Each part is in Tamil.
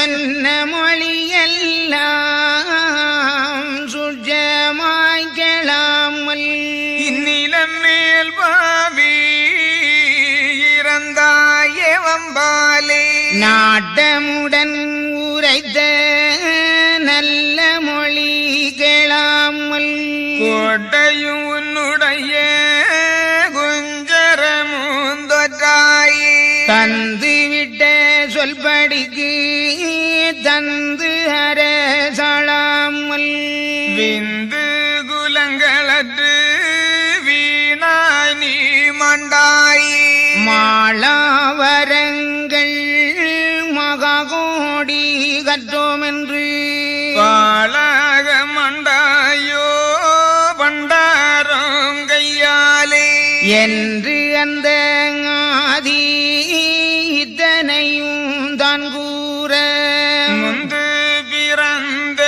சொன்ன மொழியெல்லாம் சுஜமாய் கேளாமல் இந்நிலம் மேல் பாவி இறந்தாயே வம்பாலே நாட்டமுடன் உரைத்த நல்ல மொழி கேளாமல் கோட்டையும் உன்னுடைய குஞ்சரமுந்தொற்றாயே தந்துவிட்ட சொல்படிக்கு தந்து அரசாளாமல் விந்து குலங்களற்று வீணாய் நீ மண்டாயே மாளாவரங்கள் மகாகோடி கற்றோம் என்று பாலாக மண்டாயோ பண்டாரம் கையாலே என்று அந்த ஆதி இத்தனையும் தான் கூற முந்து பிறந்த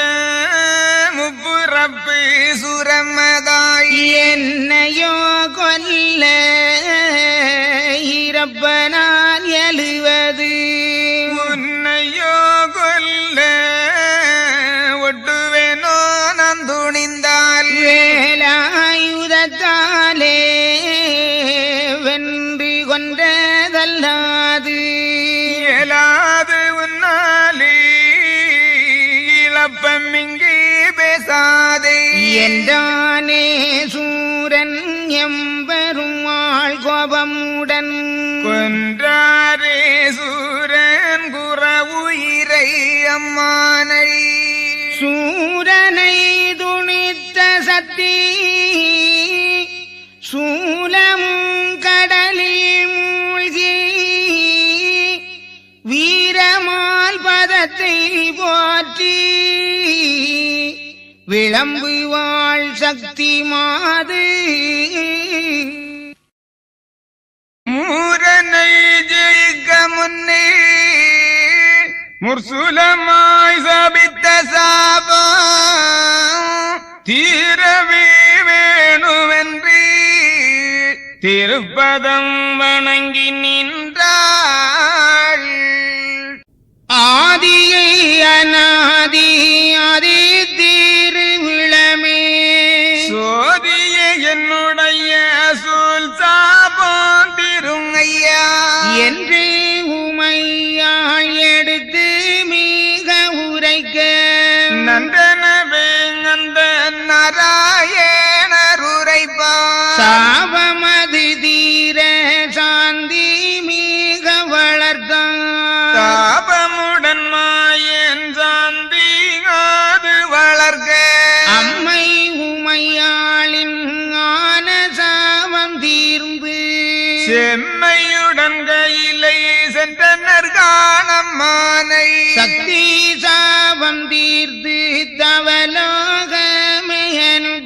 முப்புறப்பு சுரமதாய் என்னையோ கொல்ல இறப்பனால் எழுவது உன்னையோ கொல்ல ஒட்டுவேனோ நான் துணிந்தால் வேலாயுதத்தாலே வென்று கொண்டதல்லாது இயலாது உன்னாலே இழப்பம் இங்கே பேசாதே என்றானே சூரன் எம்பெருமாள் கோபமுடன் கொன்றாரே சூரன் குற உயிரை அம்மானை சூரனை துணித்த சக்தி சூலமும் கடலில் மூழ்கி வீரமால் பதத்தை போற்றி விளம்புவாள் சக்தி மாது மூரனை ஜெயிக்க முன்னே முர்சுலமாய் சபித்த சாபம் தீரவே வேணுமென்று திருப்பதம் வணங்கி நின்றாள் ஆதியை அநாதி ஆதி திருவிழமே சோதிய என்னுடைய சூழ் சாபம் திருங்கையா என்று உமையாள் எடுத்து மிக உரைக்க நந்தனவே அந்த நாராயணர் உரைப்பார் சாபமது தீர சாந்தி மிக வளர்த்தான் தாபமுடன் மாயன் சாந்தி அது வளர்க அம்மை உமையாளின் ஆன சாபம் தீர்ந்து செம்மையுடன் கையிலை சென்றனர் காணம்மானை சக்தி சாபம் தீர்த்து தவ